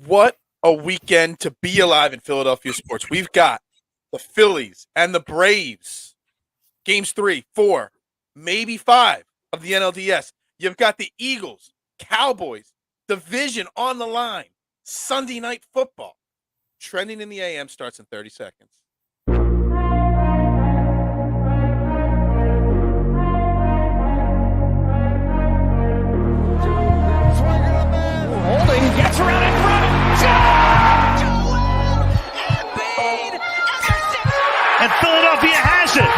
What a weekend to be alive in Philadelphia sports. We've got the Phillies and the Braves. Games 3, 4, maybe 5 of the NLDS. You've got the Eagles, Cowboys, division on the line. Sunday night football. Trending in the AM starts in 30 seconds. Holding, gets around in front. And Philadelphia has it.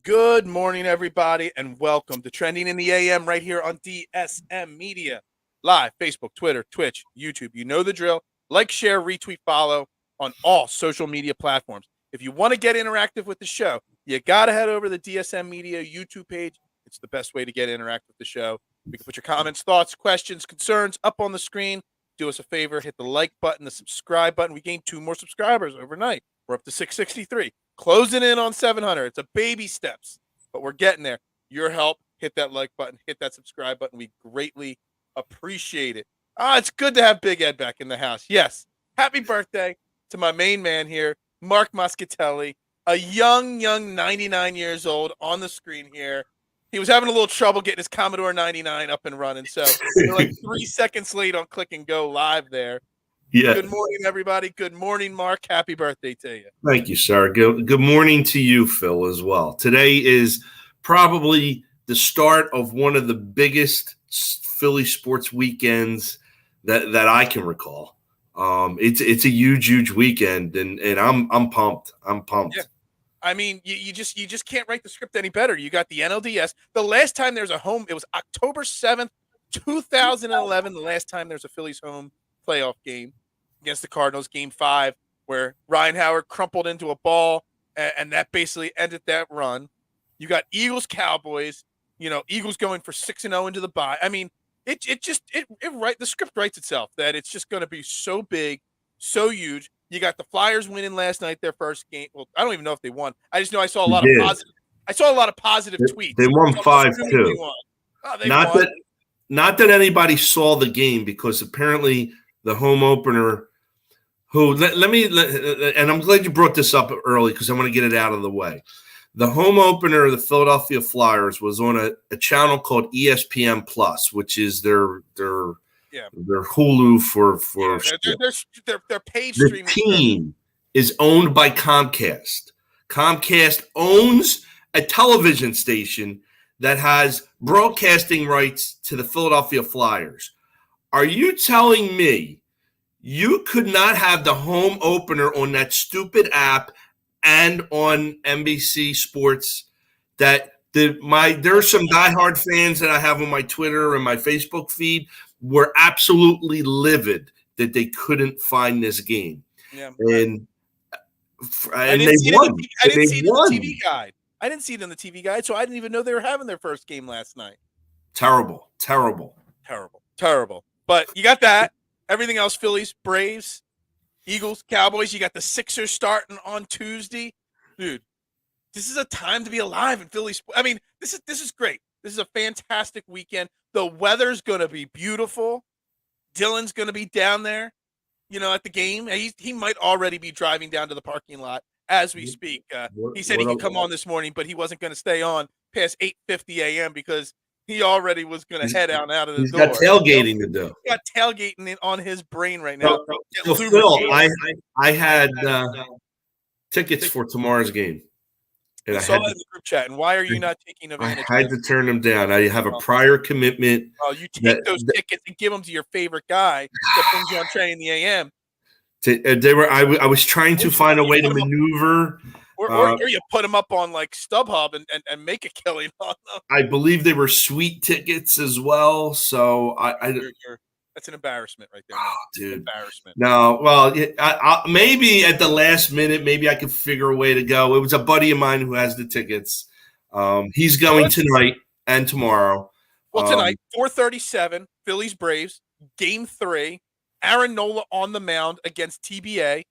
Good morning, everybody, and welcome to Trending in the AM right here on DSM Media. Live, Facebook, Twitter, Twitch, YouTube. You know the drill. Like, share, retweet, follow on all social media platforms. If you want to get interactive with the show, you got to head over to the DSM Media YouTube page. It's the best way to get interactive with the show. You can put your comments, thoughts, questions, concerns up on the screen. Do us a favor, hit the like button, the subscribe button. We gained 2 more subscribers overnight. We're up to 663. Closing in on 700. It's a baby steps, but we're getting there. Your help, hit that like button, hit that subscribe button. We greatly appreciate it. It's good to have Big Ed back in the house. Yes. Happy birthday to my main man here, Mark Moschitelli, a young 99 years old on the screen here. He was having a little trouble getting his Commodore 99 up and running, so we're like 3 seconds late on click and go live there. Yeah. Good morning, everybody. Good morning, Mark. Happy birthday to you. Thank you, sir. Good morning to you, Phil, as well. Today is probably the start of one of the biggest Philly sports weekends that I can recall. It's a huge weekend, and I'm pumped. I'm pumped. Yeah. I mean, you just can't write the script any better. You got the NLDS. The last time there's a home, it was October 7th, 2011. The last time there's a Phillies home playoff game against the Cardinals, game 5, where Ryan Howard crumpled into a ball, and that basically ended that run. You got Eagles, Cowboys. Eagles going for 6-0 into the bye. I mean, it the script writes itself that it's just going to be so big, so huge. You got the Flyers winning last night, their first game. Well, I don't even know if they won. I just know I saw a lot of positive. I saw a lot of positive tweets. They won 5-2. Not that anybody saw the game, because apparently the home opener. And I'm glad you brought this up early because I want to get it out of the way. The home opener of the Philadelphia Flyers was on a channel called ESPN Plus, which is their Hulu for their page the streaming. Team is owned by Comcast. Comcast owns a television station that has broadcasting rights to the Philadelphia Flyers. Are you telling me you could not have the home opener on that stupid app and on NBC Sports? There are some diehard fans that I have on my Twitter and my Facebook feed were absolutely livid that they couldn't find this game. Yeah, and I didn't see it in the TV guide. I didn't see it in the TV guide, so I didn't even know they were having their first game last night. Terrible. But you got that. Everything else, Phillies, Braves, Eagles, Cowboys. You got the Sixers starting on Tuesday. Dude, this is a time to be alive in Philly. I mean, this is great. This is a fantastic weekend. The weather's going to be beautiful. Dylan's going to be down there, at the game. He might already be driving down to the parking lot as we speak. He said he could come on this morning, but he wasn't going to stay on past 8:50 a.m. because he already was going to head out of the door. He's got tailgating to do. He's got tailgating on his brain right now. So Phil, I had tickets for tomorrow's game. And I saw that in the group chat. And why are you not taking advantage? I had to turn them down. I have a prior commitment. Oh, you take those tickets and give them to your favorite guy that brings you on Trending in the AM. I was trying to find a way to maneuver. Or you put them up on like StubHub and make a killing on them. I believe they were sweet tickets as well. So that's an embarrassment right there. Oh, dude. Embarrassment. No, well, maybe at the last minute, maybe I could figure a way to go. It was a buddy of mine who has the tickets. He's going tonight and tomorrow. Well, tonight, 4:37, Phillies Braves, Game 3. Aaron Nola on the mound against TBD.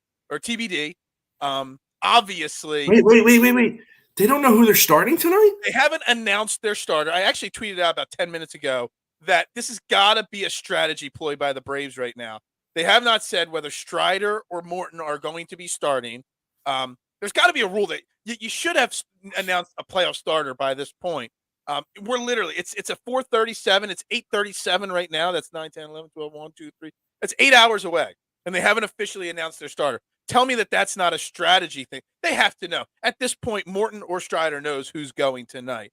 obviously, Wait. They don't know who they're starting tonight? they haven't announced their starter. I actually tweeted out about 10 minutes ago that this has got to be a strategy ploy by the Braves right now. They have not said whether Strider or Morton are going to be starting. There's got to be a rule that you should have announced a playoff starter by this point. We're literally, it's a 4:37. It's 8:37 right now. That's 9, 10, 11, 12, 1, 2, 3. That's 8 hours away, and they haven't officially announced their starter. Tell me that that's not a strategy thing. They have to know. At this point, Morton or Strider knows who's going tonight.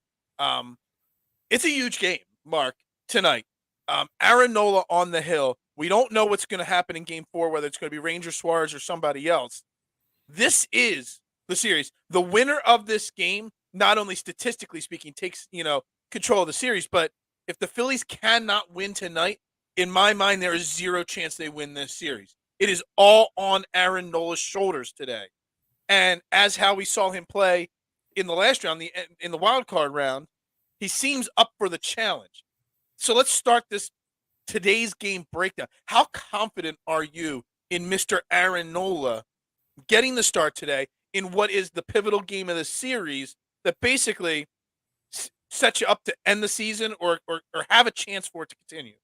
It's a huge game, Mark, tonight. Aaron Nola on the hill. We don't know what's going to happen in Game 4, whether it's going to be Ranger Suarez or somebody else. This is the series. The winner of this game, not only statistically speaking, takes control of the series, but if the Phillies cannot win tonight, in my mind, there is zero chance they win this series. It is all on Aaron Nola's shoulders today. And as how we saw him play in the last round, in the wild card round, he seems up for the challenge. So let's start today's game breakdown. How confident are you in Mr. Aaron Nola getting the start today in what is the pivotal game of the series that basically sets you up to end the season or have a chance for it to continue?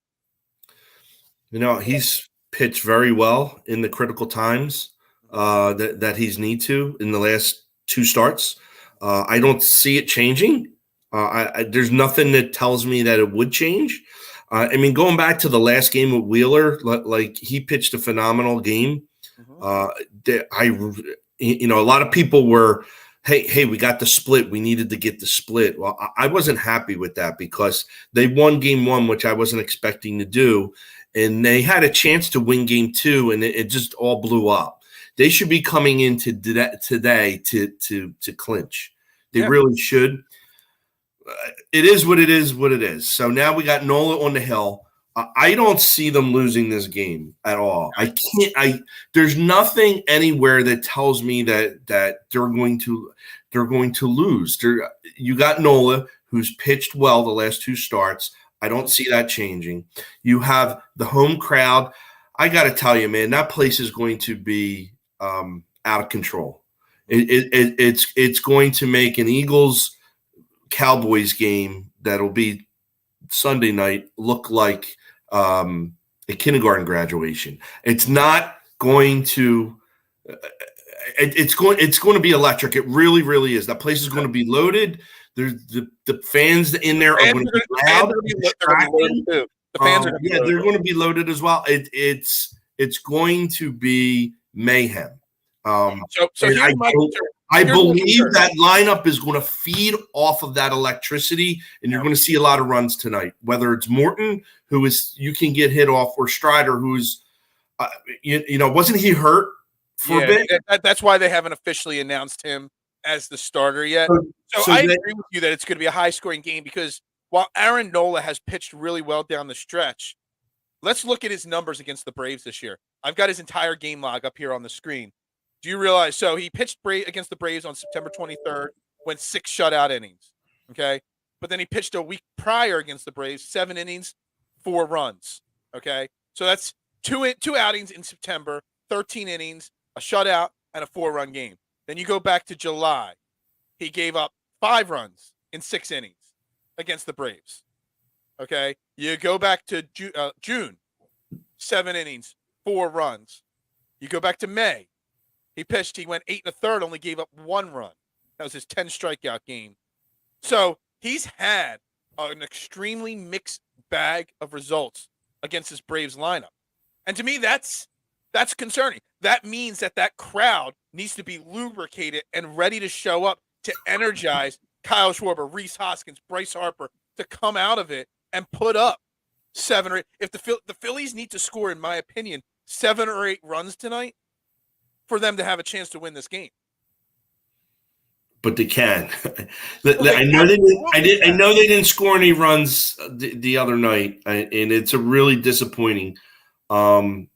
He's pitched very well in the critical times that he's need to in the last two starts. I don't see it changing. There's nothing that tells me that it would change. Going back to the last game with Wheeler, like he pitched a phenomenal game. A lot of people were, hey, we got the split. We needed to get the split. Well, I wasn't happy with that because they won Game 1, which I wasn't expecting to do. And they had a chance to win Game 2, and it just all blew up. They should be coming into today to clinch. They really should. It is what it is. So now we got Nola on the hill. I don't see them losing this game at all. I can't. There's nothing anywhere that tells me that they're going to lose. You got Nola, who's pitched well the last two starts. I don't see that changing. You have the home crowd. I got to tell you, man, that place is going to be out of control. It's going to make an Eagles Cowboys game that'll be Sunday night look like a kindergarten graduation. It's not going to. It's going to be electric. It really, really is. That place is going to be loaded. There's the fans in there are going to be loud. The fans are going to be loaded. They're going to be loaded as well. It's going to be mayhem. I believe that lineup is going to feed off of that electricity, and you're going to see a lot of runs tonight. Whether it's Morton, who is you can get hit off, or Strider, who's wasn't he hurt for a bit? That's why they haven't officially announced him as the starter yet. So I agree with you that it's going to be a high-scoring game because while Aaron Nola has pitched really well down the stretch, let's look at his numbers against the Braves this year. I've got his entire game log up here on the screen. Do you realize? So he pitched against the Braves on September 23rd, went 6 shutout innings, okay? But then he pitched a week prior against the Braves, 7 innings, 4 runs, okay? So that's two outings in September, 13 innings, a shutout, and a 4-run game. Then you go back to July. He gave up 5 runs in 6 innings against the Braves. Okay? You go back to June, 7 innings, 4 runs. You go back to May. He went 8 1/3, only gave up 1 run. That was his 10 strikeout game. So he's had an extremely mixed bag of results against this Braves lineup. And to me, that's concerning. That means that crowd needs to be lubricated and ready to show up to energize Kyle Schwarber, Rhys Hoskins, Bryce Harper to come out of it and put up 7 or 8. If the Phillies need to score, in my opinion, 7 or 8 runs tonight for them to have a chance to win this game. But they can. I know they didn't score any runs the other night, and it's a really disappointing. I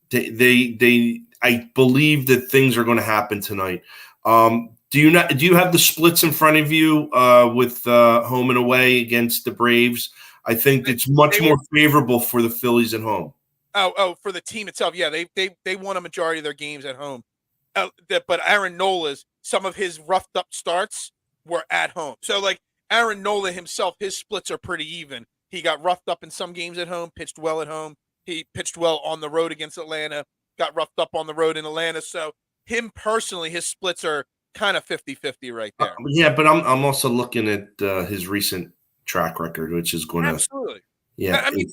believe that things are going to happen tonight. Do you have the splits in front of you with home and away against the Braves? I think it's much more favorable for the Phillies at home. Oh, for the team itself, yeah, they won a majority of their games at home. But Aaron Nola's some of his roughed up starts were at home. So like Aaron Nola himself, his splits are pretty even. He got roughed up in some games at home, pitched well at home. He pitched well on the road against Atlanta, got roughed up on the road in Atlanta. So him personally, his splits are kind of 50-50 right there. Yeah, but I'm also looking at his recent track record, which is going to absolutely. Yeah, I mean,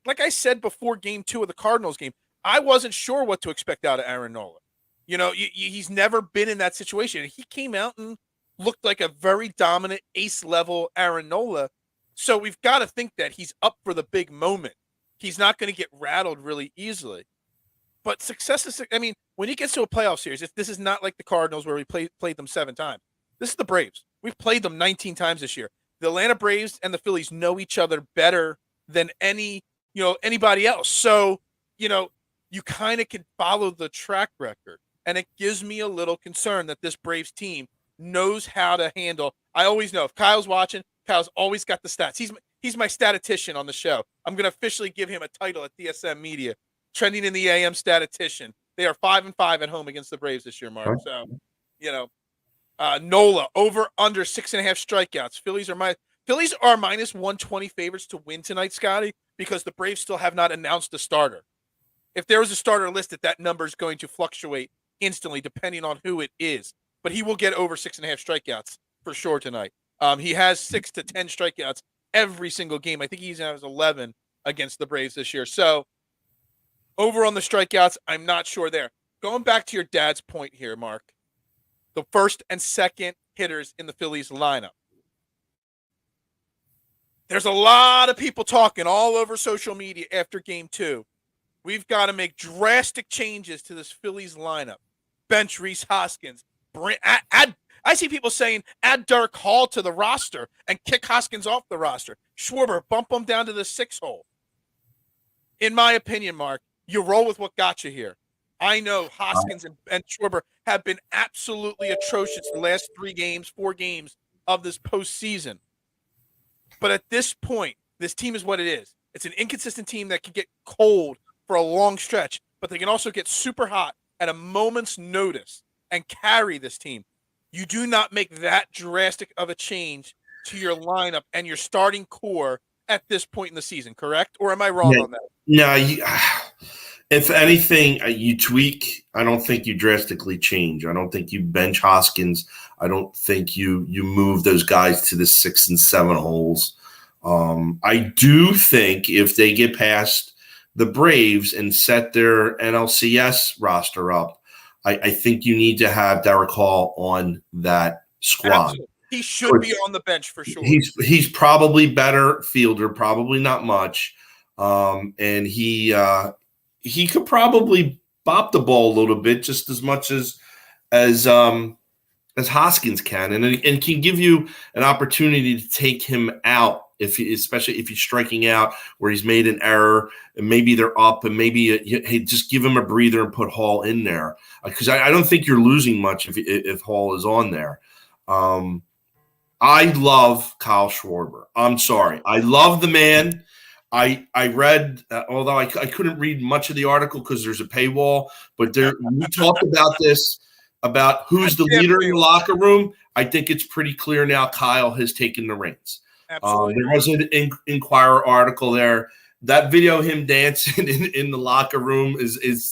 like I said before Game 2 of the Cardinals game, I wasn't sure what to expect out of Aaron Nola. You know, he's never been in that situation. He came out and looked like a very dominant ace level Aaron Nola. So we've got to think that he's up for the big moment. He's not going to get rattled really easily. But success is, I mean, when he gets to a playoff series, this is not like the Cardinals where we played them 7 times. This is the Braves. We've played them 19 times this year. The Atlanta Braves and the Phillies know each other better than anybody else. So, you kind of can follow the track record. And it gives me a little concern that this Braves team knows how to handle. I always know if Kyle's watching, Kyle's always got the stats. He's my statistician on the show. I'm going to officially give him a title at DSM Media, trending in the AM statistician. They are 5-5 at home against the Braves this year, Mark. So, Nola over under 6.5 strikeouts. Phillies are minus 120 favorites to win tonight, Scotty, because the Braves still have not announced a starter. If there was a starter listed, that number is going to fluctuate instantly depending on who it is. But he will get over 6.5 strikeouts for sure tonight. He has 6 to 10 strikeouts every single game. I think he has 11 against the Braves this year. So over on the strikeouts, I'm not sure there. Going back to your dad's point here, Mark, the first and second hitters in the Phillies lineup. There's a lot of people talking all over social media after Game 2. We've got to make drastic changes to this Phillies lineup. Bench Rhys Hoskins. I see people saying add Derek Hall to the roster and kick Hoskins off the roster. Schwarber, bump him down to the 6 hole. In my opinion, Mark, you roll with what got you here. I know Hoskins and Schwarber have been absolutely atrocious the last 4 games of this postseason. But at this point, this team is what it is. It's an inconsistent team that can get cold for a long stretch, but they can also get super hot at a moment's notice and carry this team. You do not make that drastic of a change to your lineup and your starting core at this point in the season, correct? Or am I wrong on that? No, if anything, you tweak. I don't think you drastically change. I don't think you bench Hoskins. I don't think you move those guys to the 6 and 7 holes. I do think if they get past the Braves and set their NLCS roster up, I think you need to have Derek Hall on that squad. Absolutely. He should be on the bench for sure. He's probably better fielder, probably not much, and he could probably bop the ball a little bit, just as much as Hoskins can, and can give you an opportunity to take him out, especially if he's striking out where he's made an error, and maybe they're up, and maybe hey, just give him a breather and put Hall in there, because I don't think you're losing much if Hall is on there. I love Kyle Schwarber. I'm sorry, I love the man. I read, although I couldn't read much of the article because there's a paywall, but we talked about this, about who's the leader in the locker room. I think it's pretty clear now Kyle has taken the reins. Absolutely. There was an Inquirer article there. That video of him dancing in the locker room is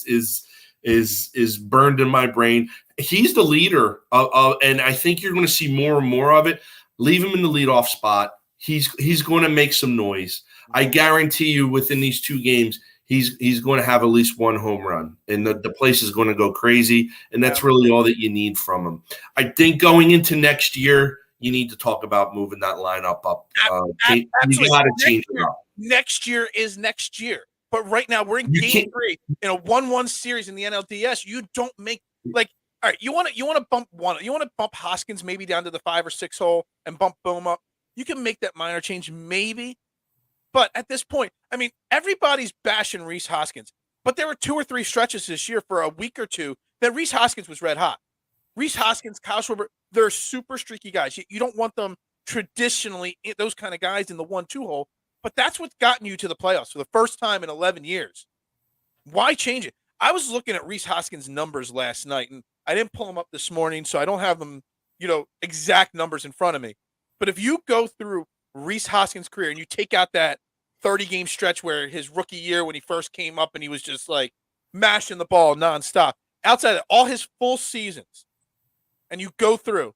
burned in my brain. He's the leader and I think you're going to see more and more of it. Leave him in the leadoff spot. He's going to make some noise. I guarantee you within these 2 games, he's going to have at least 1 home run, and the place is going to go crazy, and that's really all that you need from him. I think going into next year, you need to talk about moving that lineup up. You got to change it up. Next year is next year, but right now we're in Game 3 in a 1-1 series in the NLDS. You don't make all right. You want to bump one. You want to bump Hoskins maybe down to the 5 or 6 hole and bump Bohm up. You can make that minor change maybe. But at this point, I mean, everybody's bashing Rhys Hoskins. But there were 2 or 3 stretches this year for a week or 2 that Rhys Hoskins was red hot. Rhys Hoskins, Kyle Schwarber, they're super streaky guys. You don't want them traditionally, those kind of guys in the 1-2 hole. But that's what's gotten you to the playoffs for the first time in 11 years. Why change it? I was looking at Rhys Hoskins' numbers last night, and I didn't pull them up this morning, so I don't have them, exact numbers in front of me. But if you go through Rhys Hoskins' career and you take out that 30-game stretch where his rookie year when he first came up and he was just like mashing the ball nonstop, outside of all his full seasons, and you go through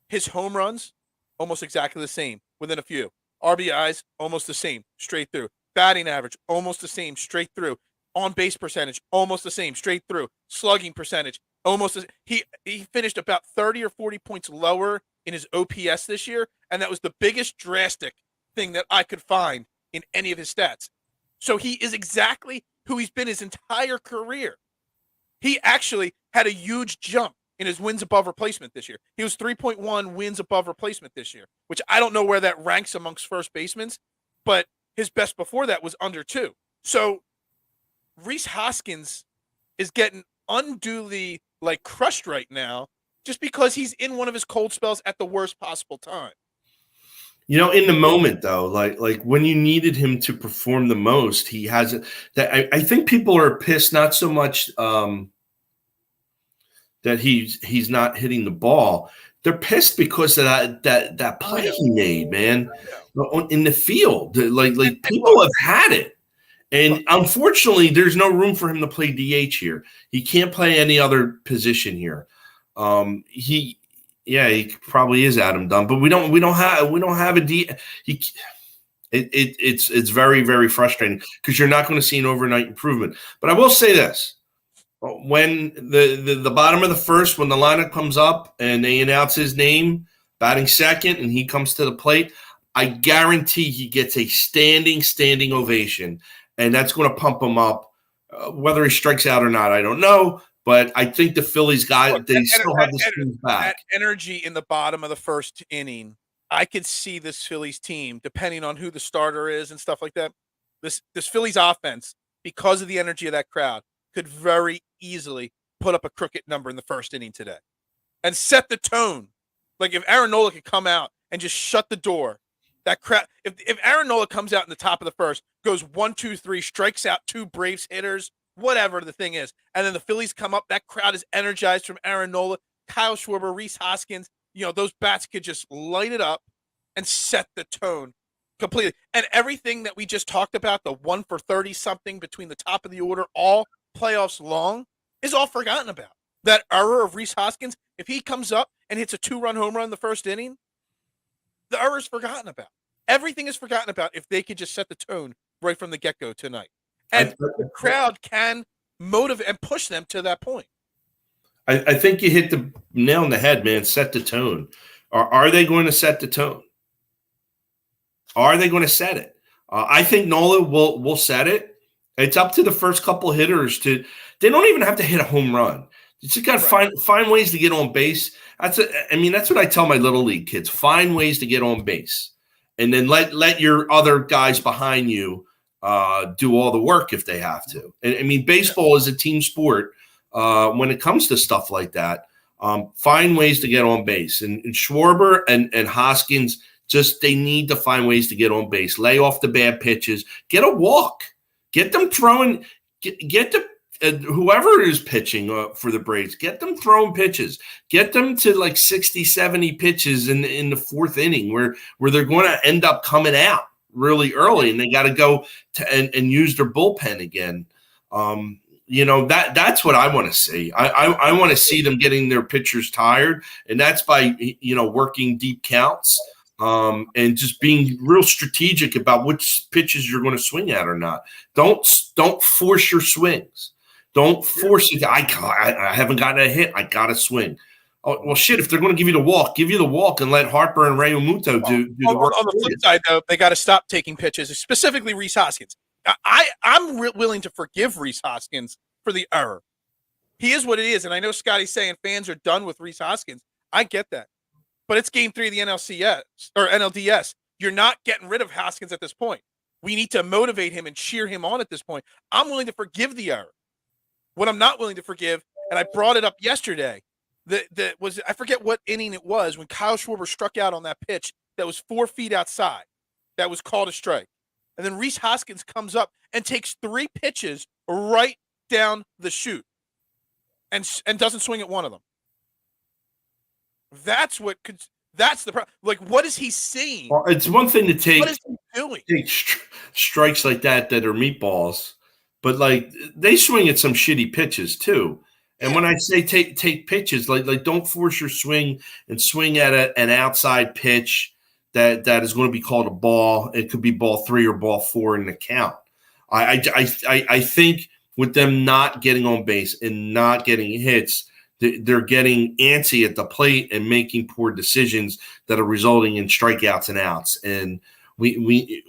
his home runs, almost exactly the same, within a few. RBIs, almost the same, straight through. Batting average, almost the same, straight through. On base percentage, almost the same, straight through. Slugging percentage, almost the same. He finished about 30 or 40 points lower in his OPS this year, and that was the biggest drastic thing that I could find in any of his stats. So he is exactly who he's been his entire career. He actually had a huge jump in his wins above replacement this year. He was 3.1 wins above replacement this year, which I don't know where that ranks amongst first basemen, but his best before that was under 2. So Rhys Hoskins is getting unduly crushed right now just because he's in one of his cold spells at the worst possible time. In the moment though, like when you needed him to perform the most, he hasn't. That I think people are pissed not so much that he's not hitting the ball. They're pissed because of that play he made, man, in the field. Like people have had it. And unfortunately, there's no room for him to play DH here. He can't play any other position here. He probably is Adam Dunn, but we don't have a DH. It's very, very frustrating because you're not going to see an overnight improvement. But I will say this: when the bottom of the first, when the lineup comes up and they announce his name, batting second, and he comes to the plate, I guarantee he gets a standing ovation. And that's going to pump him up. Whether he strikes out or not, I don't know. But I think the Phillies still have the team back. That energy in the bottom of the first inning, I could see this Phillies team, depending on who the starter is and stuff like that, this Phillies offense, because of the energy of that crowd, could very easily put up a crooked number in the first inning today and set the tone. Like if Aaron Nola could come out and just shut the door, that crowd. If Aaron Nola comes out in the top of the first, goes 1, 2, 3, strikes out 2 Braves hitters, whatever the thing is, and then the Phillies come up, that crowd is energized from Aaron Nola, Kyle Schwarber, Rhys Hoskins. Those bats could just light it up and set the tone completely. And everything that we just talked about, the 1 for 30 something between the top of the order, all playoffs long, is all forgotten about. That error of Rhys Hoskins, if he comes up and hits a 2-run home run in the first inning, the error is forgotten about. Everything is forgotten about if they could just set the tone right from the get-go tonight. And the crowd can motivate and push them to that point. I think you hit the nail on the head, man. Set the tone. Are they going to set the tone? Are they going to set it? I think Nola will set it. It's up to the first couple hitters to – they don't even have to hit a home run. You just got to find ways to get on base. That's what I tell my little league kids. Find ways to get on base. And then let your other guys behind you do all the work if they have to. And baseball is a team sport when it comes to stuff like that. Find ways to get on base. And Schwarber and Hoskins, they need to find ways to get on base. Lay off the bad pitches. Get a walk. Get them throwing. Get the whoever is pitching for the Braves, get them throwing pitches. Get them to like 60, 70 pitches in the fourth inning where they're going to end up coming out really early and they got to go and use their bullpen again. That's what I want to see. I want to see them getting their pitchers tired, and that's by working deep counts and just being real strategic about which pitches you're going to swing at or not. Don't force your swings. Don't force it. I haven't gotten a hit. I got to swing. Oh, well, shit, if they're going to give you the walk and let Harper and Realmuto do the work. On the flip side, though, they got to stop taking pitches, specifically Rhys Hoskins. I'm willing to forgive Rhys Hoskins for the error. He is what it is, and I know Scotty's saying fans are done with Rhys Hoskins. I get that. But it's game 3 of the NLCS or NLDS. You're not getting rid of Hoskins at this point. We need to motivate him and cheer him on at this point. I'm willing to forgive the error. What I'm not willing to forgive, and I brought it up yesterday, I forget what inning it was when Kyle Schwarber struck out on that pitch that was 4 feet outside. That was called a strike. And then Rhys Hoskins comes up and takes 3 pitches right down the chute. and doesn't swing at one of them. That's the problem. Like, what is he seeing? Well, it's one thing to take What is he doing? strikes like that are meatballs, but like they swing at some shitty pitches too. And when I say take pitches, like don't force your swing and swing at an outside pitch that is going to be called a ball. It could be ball 3 or ball 4 in the count. I think with them not getting on base and not getting hits, they're getting antsy at the plate and making poor decisions that are resulting in strikeouts and outs. And we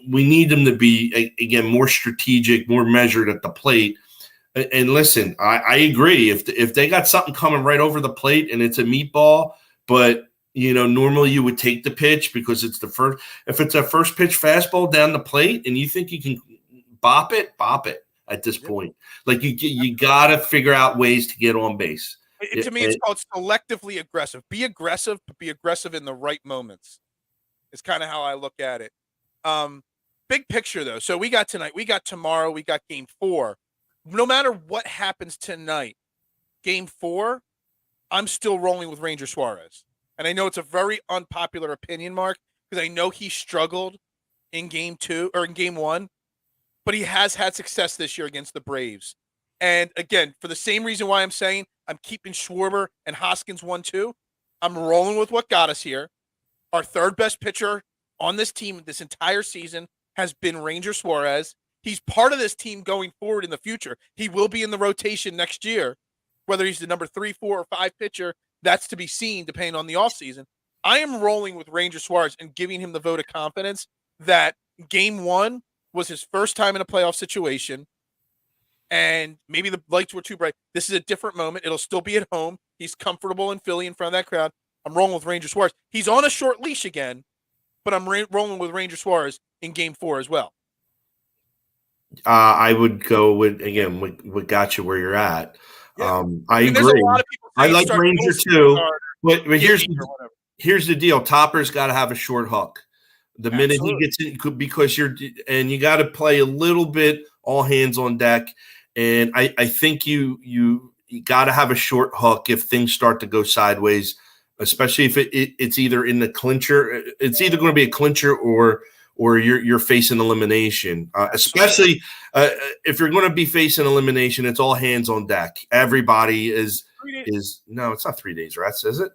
need them to be, again, more strategic, more measured at the plate. And listen, I agree. If they got something coming right over the plate and it's a meatball, but normally you would take the pitch because it's the first. If it's a first pitch fastball down the plate and you think you can bop it at this point. Like you got to figure out ways to get on base. To me, it's called selectively aggressive. Be aggressive, but be aggressive in the right moments. It's kind of how I look at it. Big picture, though. So we got tonight. We got tomorrow. We got game 4. No matter what happens tonight, game 4, I'm still rolling with Ranger Suarez. And I know it's a very unpopular opinion, Mark, because I know he struggled in game 2 or in game 1, but he has had success this year against the Braves. And again, for the same reason why I'm saying I'm keeping Schwarber and Hoskins 1-2, I'm rolling with what got us here. Our third best pitcher on this team this entire season has been Ranger Suarez. He's part of this team going forward in the future. He will be in the rotation next year. Whether he's the number 3, 4, or 5 pitcher, that's to be seen depending on the offseason. I am rolling with Ranger Suarez and giving him the vote of confidence that game 1 was his first time in a playoff situation. And maybe the lights were too bright. This is a different moment. It'll still be at home. He's comfortable in Philly in front of that crowd. I'm rolling with Ranger Suarez. He's on a short leash again, but I'm rolling with Ranger Suarez in game 4 as well. I would go with, again, what got you where you're at. Yeah. I agree. There's a lot of people I like Ranger too, but here's the deal. Topper's got to have a short hook. The minute he gets in, because you got to play a little bit all hands on deck. And I think you got to have a short hook if things start to go sideways, especially if it's either in the clincher. It's either going to be a clincher or you're facing elimination. Especially if you're going to be facing elimination, it's all hands on deck. Everybody is no, it's not 3 days rest, is it?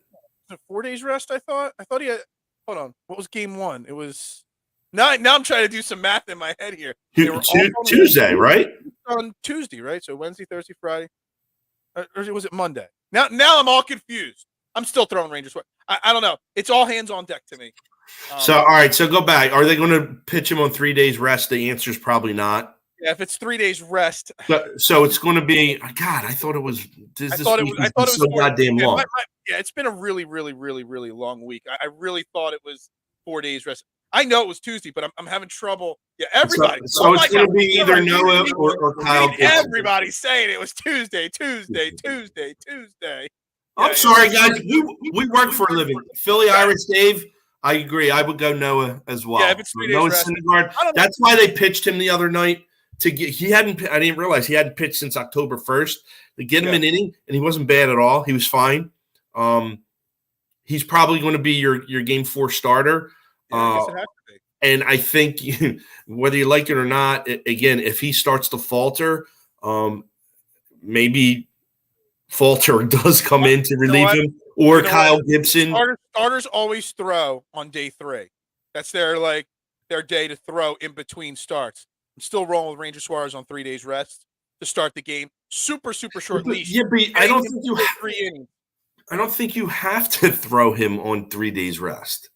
Is it 4 days rest? I thought he had. Hold on. What was game 1? It was now I'm trying to do some math in my head here. Tuesday, right? On Tuesday, right? So Wednesday, Thursday, Friday. Or was it Monday? Now I'm all confused. I'm still throwing Rangers. I don't know. It's all hands on deck to me. All right. So go back. Are they going to pitch him on 3 days rest? The answer is probably not. Yeah, if it's 3 days rest. So it's going to be. God, I thought it was. I thought it was so goddamn long. It's been a really, really, really, really long week. I really thought it was 4 days rest. I know it was Tuesday, but I'm having trouble. Yeah, everybody. So it's going to be either Noah or Kyle. Everybody's saying it was Tuesday. I'm sorry, guys. We work for a living. Philly Irish Dave. I agree. I would go Noah as well. Yeah, if it's 3 days Noah rest. Syndergaard. That's why they pitched him the other night. I didn't realize he hadn't pitched since October 1st. To get him an inning, and he wasn't bad at all. He was fine. He's probably going to be your game 4 starter. I guess it has to be. And I think whether you like it or not, again, if he starts to falter, maybe Falter does come in to relieve him, or Kyle Gibson. Starters always throw on day 3. That's their day to throw in between starts. I'm still rolling with Ranger Suarez on 3 days rest to start the game. Super short leash. Yeah, but I don't think I don't think you have to throw him on 3 days rest.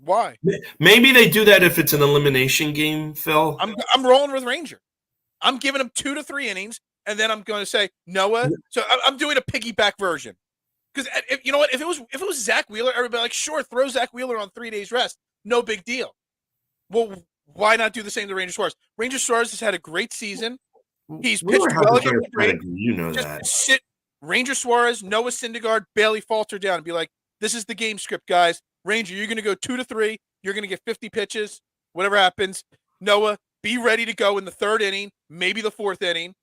Why? Maybe they do that if it's an elimination game, Phil. I'm rolling with Ranger. I'm giving him 2 to 3 innings, and then I'm going to say Noah. So I'm doing a piggyback version. Because you know what? If it was Zach Wheeler, everybody like, sure, throw Zach Wheeler on 3 days rest. No big deal. Well, why not do the same to Ranger Suarez? Ranger Suarez has had a great season. He's pitched well against the Braves. You know that. Sit Ranger Suarez, Noah Syndergaard, Bailey Falter down and be like, this is the game script, guys. Ranger, you're going to go 2 to 3. You're going to get 50 pitches, whatever happens. Noah, be ready to go in the 3rd inning, maybe the 4th inning.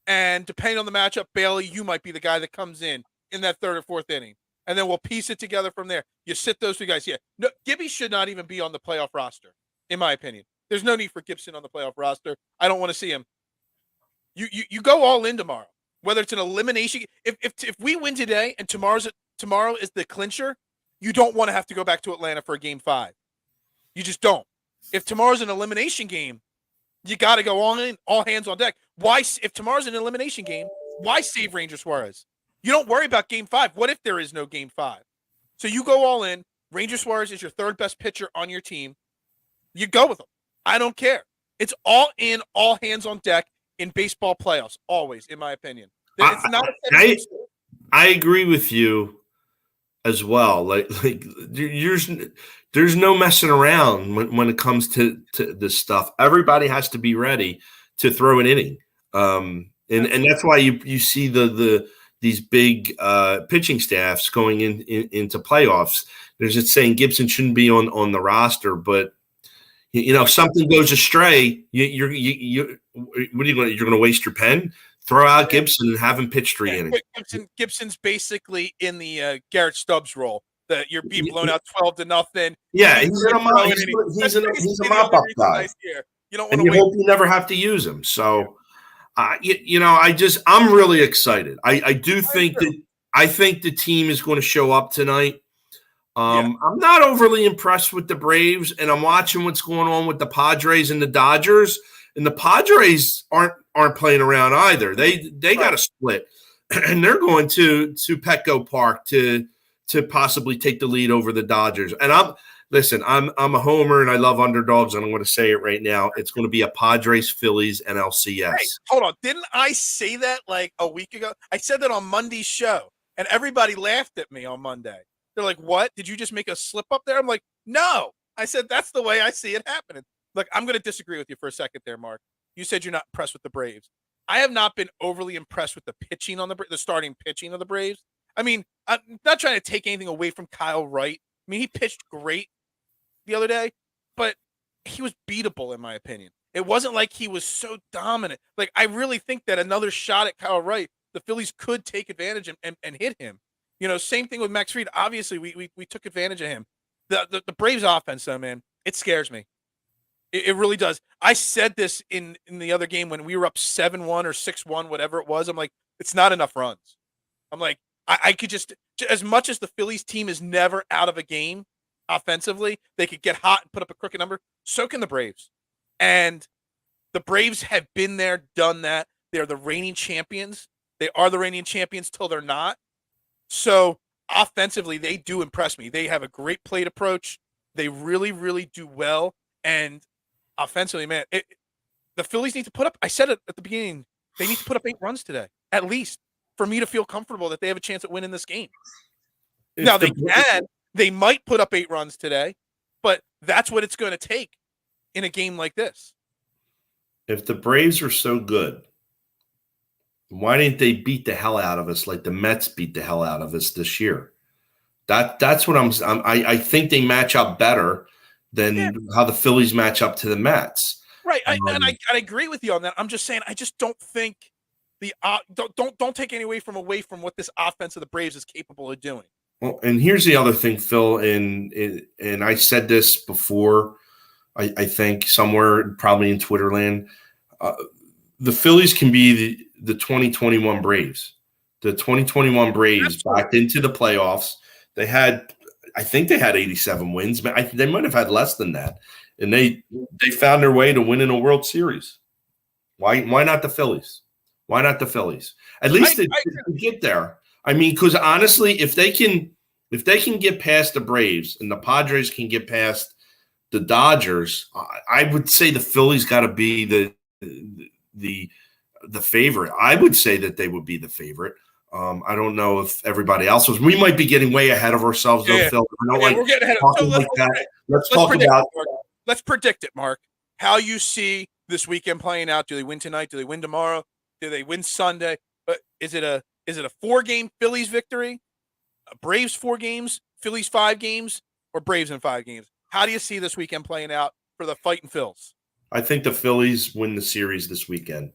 And depending on the matchup, Bailey, you might be the guy that comes in that third or fourth inning. And then we'll piece it together from there. You sit those two guys. Yeah. No, Gibby should not even be on the playoff roster, in my opinion. There's no need for Gibson on the playoff roster. I don't want to see him. You go all in tomorrow. Whether it's an elimination. If we win today and tomorrow is the clincher, you don't want to have to go back to Atlanta for a game 5. You just don't. If tomorrow's an elimination game, you got to go all in, all hands on deck. Why? If tomorrow's an elimination game, why save Ranger Suarez? You don't worry about game 5. What if there is no game 5? So you go all in. Ranger Suarez is your third best pitcher on your team. You go with him. I don't care. It's all in, all hands on deck in baseball playoffs, always, in my opinion. It's not. I agree with you as well. Like there's no messing around when it comes to this stuff. Everybody has to be ready to throw an inning, and that's why you see these big pitching staffs going into playoffs. There's just saying Gibson shouldn't be on the roster, but something goes astray. You're what are you going? You're going to waste your pen? Throw out Gibson and have him pitch 3 innings. Gibson's basically in the Garrett Stubbs role. That you're being blown out 12-000. Yeah, he's a mop up guy. You don't want and to you hope you never have to use him. So, I'm really excited. I think the team is going to show up tonight. I'm not overly impressed with the Braves, and I'm watching what's going on with the Padres and the Dodgers. And the Padres aren't playing around either. They got a split, and they're going to Petco Park to possibly take the lead over the Dodgers. And I'm a homer, and I love underdogs, and I'm going to say it right now. It's going to be a Padres Phillies NLCS. Hey, hold on, didn't I say that like a week ago? I said that on Monday's show, and everybody laughed at me on Monday. They're like, "What? Did you just make a slip up there?" I'm like, "No." I said that's the way I see it happening. Look, I'm going to disagree with you for a second there, Mark. You said you're not impressed with the Braves. I have not been overly impressed with the pitching on the starting pitching of the Braves. I mean, I'm not trying to take anything away from Kyle Wright. I mean, he pitched great the other day, but he was beatable in my opinion. It wasn't like he was so dominant. Like, I really think that another shot at Kyle Wright, the Phillies could take advantage and hit him. Same thing with Max Fried. Obviously, we took advantage of him. The Braves offense, though, man, it scares me. It really does. I said this in the other game when we were up 7-1 or 6-1, whatever it was. I'm like, it's not enough runs. I'm like, I could just, as much as the Phillies team is never out of a game offensively, they could get hot and put up a crooked number. So can the Braves. And the Braves have been there, done that. They're the reigning champions. They are the reigning champions till they're not. So offensively, they do impress me. They have a great plate approach. They really, really do well. And offensively, man, the Phillies need to put up, I said it at the beginning, they need to put up 8 runs today, at least, for me to feel comfortable that they have a chance at winning this game. Now, they might put up 8 runs today, but that's what it's going to take in a game like this. If the Braves are so good, why didn't they beat the hell out of us like the Mets beat the hell out of us this year? That's what I think they match up better than how the Phillies match up to the Mets. Right. And I agree with you on that. I'm just saying, I just don't think don't take any away from what this offense of the Braves is capable of doing. Well, and here's the other thing, Phil, and I said this before, I think somewhere probably in Twitterland, the Phillies can be the 2021 Braves. The 2021 Braves backed into the playoffs. I think they had 87 wins. They might have had less than that. And they found their way to winning a World Series. Why not the Phillies? Why not the Phillies? At least they get there. I mean, because honestly, if they can get past the Braves and the Padres can get past the Dodgers, I would say the Phillies got to be the favorite. I would say that they would be the favorite. I don't know if everybody else was. We might be getting way ahead of ourselves, though, Phil. We're getting ahead of like that. Let's talk about. Let's predict it, Mark. How you see this weekend playing out? Do they win tonight? Do they win tomorrow? Do they win Sunday? But is it a 4-game Phillies victory? Braves 4 games, Phillies 5 games, or Braves in 5 games? How do you see this weekend playing out for the Fighting Phils? I think the Phillies win the series this weekend.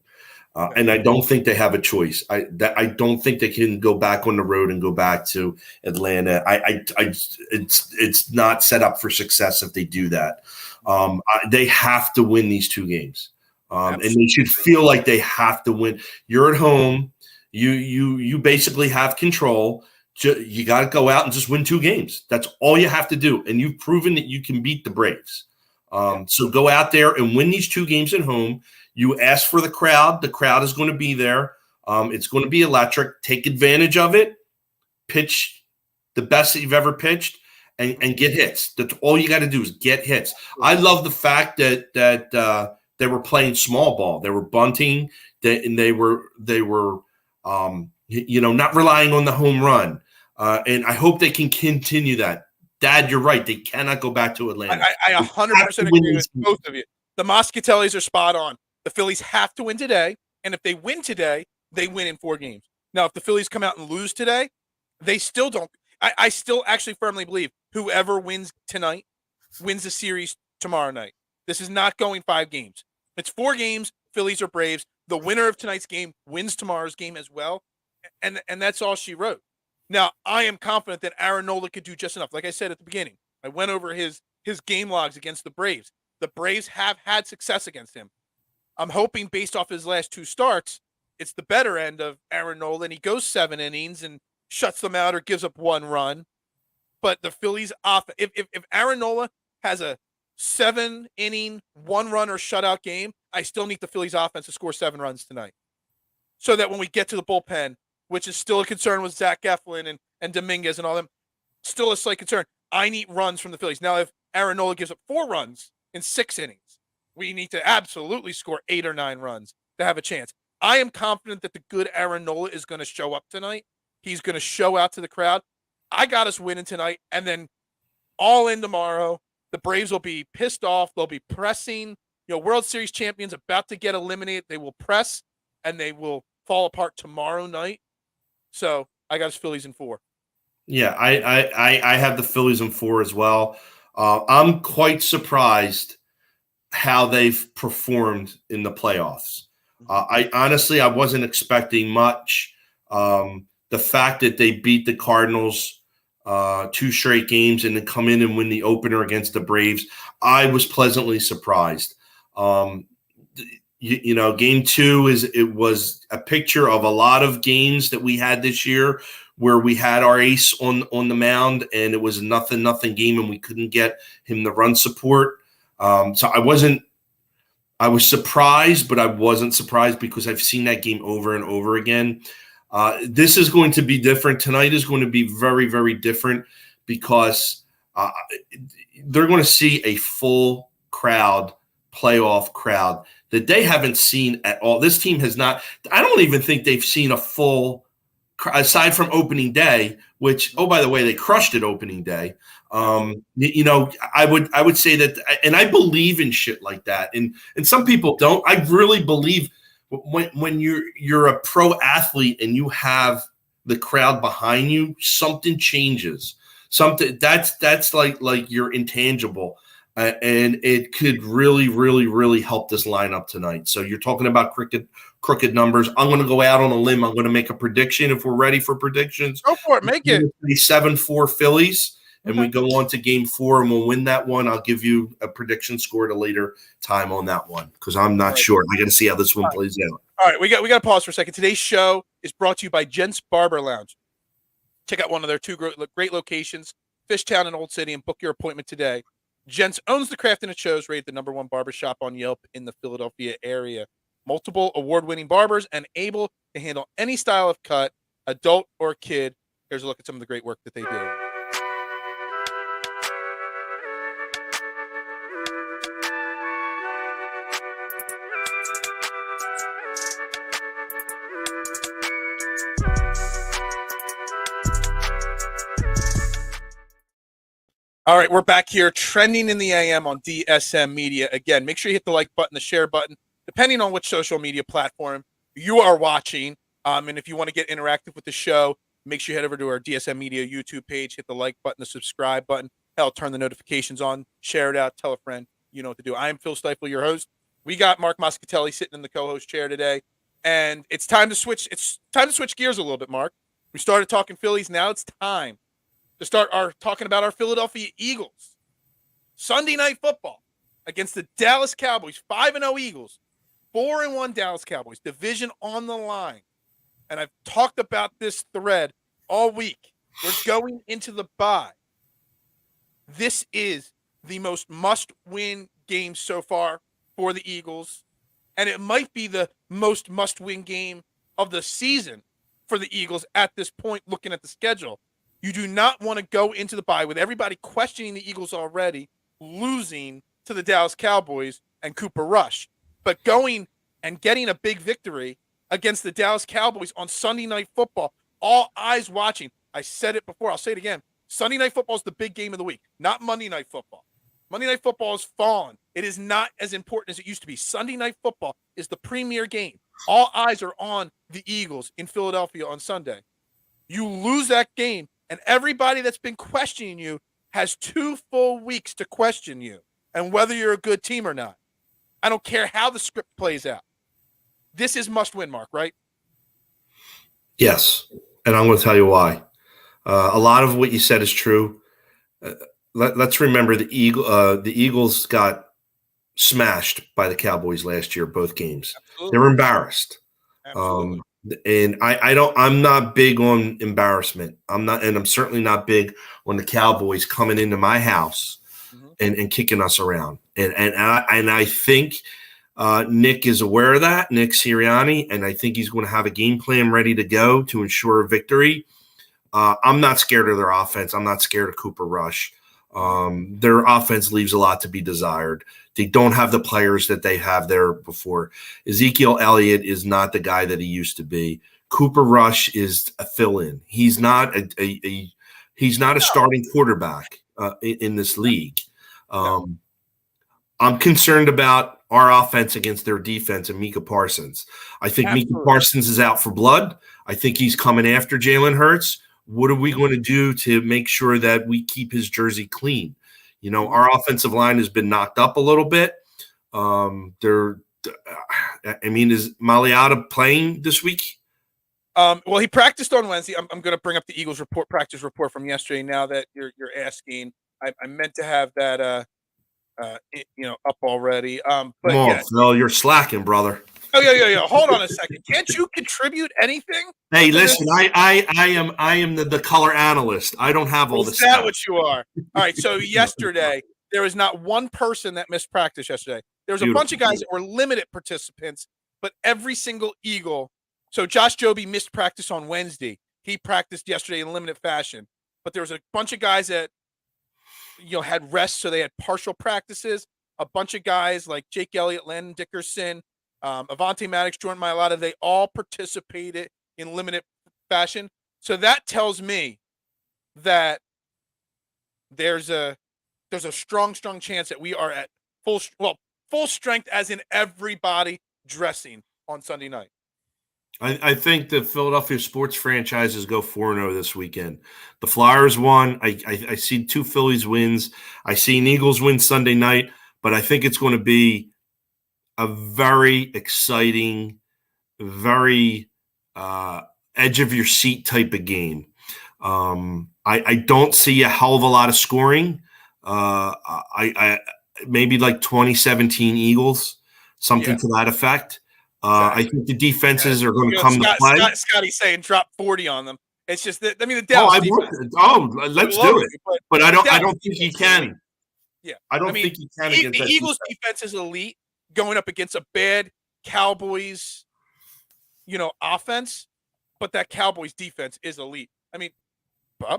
And I don't think they have a choice. I don't think they can go back on the road and go back to Atlanta. It's not set up for success if they do that. They have to win these 2 games, and they should feel like they have to win. You're at home. You basically have control. You got to go out and just win 2 games. That's all you have to do, and you've proven that you can beat the Braves. So go out there and win these 2 games at home. You ask for the crowd. The crowd is going to be there. It's going to be electric. Take advantage of it. Pitch the best that you've ever pitched, and get hits. That's all you got to do is get hits. I love the fact that they were playing small ball. They were bunting, and they were not relying on the home run. And I hope they can continue that. Dad, you're right. They cannot go back to Atlanta. I 100% agree with both of you. The Moscatellis are spot on. The Phillies have to win today, and if they win today, they win in 4 games. Now, if the Phillies come out and lose today, they still don't. I still actually firmly believe whoever wins tonight wins the series tomorrow night. This is not going 5 games. It's 4 games, Phillies or Braves. The winner of tonight's game wins tomorrow's game as well, and that's all she wrote. Now, I am confident that Aaron Nola could do just enough. Like I said at the beginning, I went over his game logs against the Braves. The Braves have had success against him. I'm hoping based off his last 2 starts, it's the better end of Aaron Nola, and he goes 7 innings and shuts them out or gives up 1 run. But the Phillies if Aaron Nola has a 7-inning, 1-run or shutout game, I still need the Phillies offense to score 7 runs tonight. So that when we get to the bullpen, which is still a concern with Zach Eflin and Dominguez and all them, still a slight concern. I need runs from the Phillies. Now, if Aaron Nola gives up 4 runs in 6 innings, we need to absolutely score 8 or 9 runs to have a chance. I am confident that the good Aaron Nola is going to show up tonight. He's going to show out to the crowd. I got us winning tonight, and then all in tomorrow. The Braves will be pissed off. They'll be pressing. World Series champions about to get eliminated. They will press, and they will fall apart tomorrow night. So I got us Phillies in 4. Yeah, I have the Phillies in 4 as well. I'm quite surprised how they've performed in the playoffs. I wasn't expecting much. The fact that they beat the Cardinals 2 straight games and then come in and win the opener against the Braves, I was pleasantly surprised. Game 2 was a picture of a lot of games that we had this year where we had our ace on the mound and it was a nothing game and we couldn't get him the run support. So I was surprised, but I wasn't surprised because I've seen that game over and over again. This is going to be different. Tonight is going to be very, very different because they're going to see a full crowd, playoff crowd that they haven't seen at all. This team has not – I don't even think they've seen a full – aside from opening day, which, oh, by the way, they crushed it opening day. I would say that – and I believe in shit like that. And some people don't. I really believe when you're a pro athlete and you have the crowd behind you, something changes. Something that's like you're intangible. And it could really, really, really help this lineup tonight. So you're talking about crooked numbers. I'm going to go out on a limb. I'm going to make a prediction if we're ready for predictions. Go for it. Make it. 7-4 Phillies, and we go on to game 4, and we'll win that one. I'll give you a prediction score at a later time on that one because I'm not sure. I got to see how this one plays out. All right, we got to pause for a second. Today's show is brought to you by Gents Barber Lounge. Check out one of their 2 great locations, Fishtown and Old City, and book your appointment today. Gents owns the craft and it shows, rated the #1 barbershop on Yelp in the Philadelphia area. Multiple award-winning barbers and able to handle any style of cut, adult or kid. Here's a look at some of the great work that they do. All right, we're back here trending in the AM on DSM Media. Again, make sure you hit the like button, the share button, depending on which social media platform you are watching. And if you want to get interactive with the show, make sure you head over to our DSM Media YouTube page, hit the like button, the subscribe button. Hell, turn the notifications on, share it out, tell a friend. You know what to do. I am Phil Stifle, your host. We got Mark Moscatelli sitting in the co-host chair today. And it's time to switch. It's time to switch gears a little bit, Mark. We started talking Phillies. Now it's time to start talking about our Philadelphia Eagles. Sunday Night Football against the Dallas Cowboys. 5-0 Eagles, 4-1 Dallas Cowboys. Division on the line. And I've talked about this thread all week. We're going into the bye. This is the most must-win game so far for the Eagles. And it might be the most must-win game of the season for the Eagles at this point, looking at the schedule. You do not want to go into the bye with everybody questioning the Eagles already, losing to the Dallas Cowboys and Cooper Rush. But going and getting a big victory against the Dallas Cowboys on Sunday Night Football, all eyes watching. I said it before, I'll say it again. Sunday Night Football is the big game of the week, not Monday Night Football. Monday Night Football has fallen. It is not as important as it used to be. Sunday Night Football is the premier game. All eyes are on the Eagles in Philadelphia on Sunday. You lose that game, and everybody that's been questioning you has 2 full weeks to question you and whether you're a good team or not. I don't care how the script plays out. This is must-win, Mark, right? Yes, and I'm going to tell you why. A lot of what you said is true. Let's remember the Eagles got smashed by the Cowboys last year, both games. Absolutely. They were embarrassed. Absolutely. And I'm not big on embarrassment. I'm certainly not big on the Cowboys coming into my house and kicking us around. And I think Nick is aware of that, Nick Sirianni, and I think he's going to have a game plan ready to go to ensure a victory. I'm not scared of their offense. I'm not scared of Cooper Rush. Their offense leaves a lot to be desired. They don't have the players that they have there before. Ezekiel Elliott is not the guy that he used to be. Cooper Rush is a fill-in. He's not he's not a starting quarterback in this league. I'm concerned about our offense against their defense and Micah Parsons. I think Micah Parsons is out for blood. I think he's coming after Jalen Hurts. What are we going to do to make sure that we keep his jersey clean? You know, our offensive line has been knocked up a little bit. Is Maliata playing this week? Well, he practiced on Wednesday. I'm going to bring up the Eagles practice report from yesterday. Now that you're asking, I meant to have that up already. But come on, Phil, you're slacking, brother. Oh yeah. Hold on a second. Can't you contribute anything? Hey, listen, I am the color analyst. I don't have all this. Is that what you are? All right. So yesterday there was not one person that missed practice yesterday. There was a bunch of guys that were limited participants, but every single Eagle. So Josh Joby missed practice on Wednesday. He practiced yesterday in limited fashion, but there was a bunch of guys that had rest, so they had partial practices. A bunch of guys like Jake Elliott, Landon Dickerson, Avante Maddox, Jordan Mailata, they all participated in limited fashion. So that tells me that there's a strong chance that we are at full strength, as in everybody dressing on Sunday night. I think the Philadelphia sports franchises go 4-0 this weekend. The Flyers won. I see 2 Phillies wins. I see an Eagles win Sunday night, but I think it's going to be a very exciting, very edge of your seat type of game. I don't see a hell of a lot of scoring. I maybe like 2017 Eagles, something to that effect. Exactly. I think the defenses are going to come to play. Scotty's saying drop 40 on them. It's just that the Dallas. Let's do it. But I don't think he can. Yeah, I don't think he can against the Eagles' defense is elite. Going up against a bad Cowboys, offense, but that Cowboys defense is elite. I mean,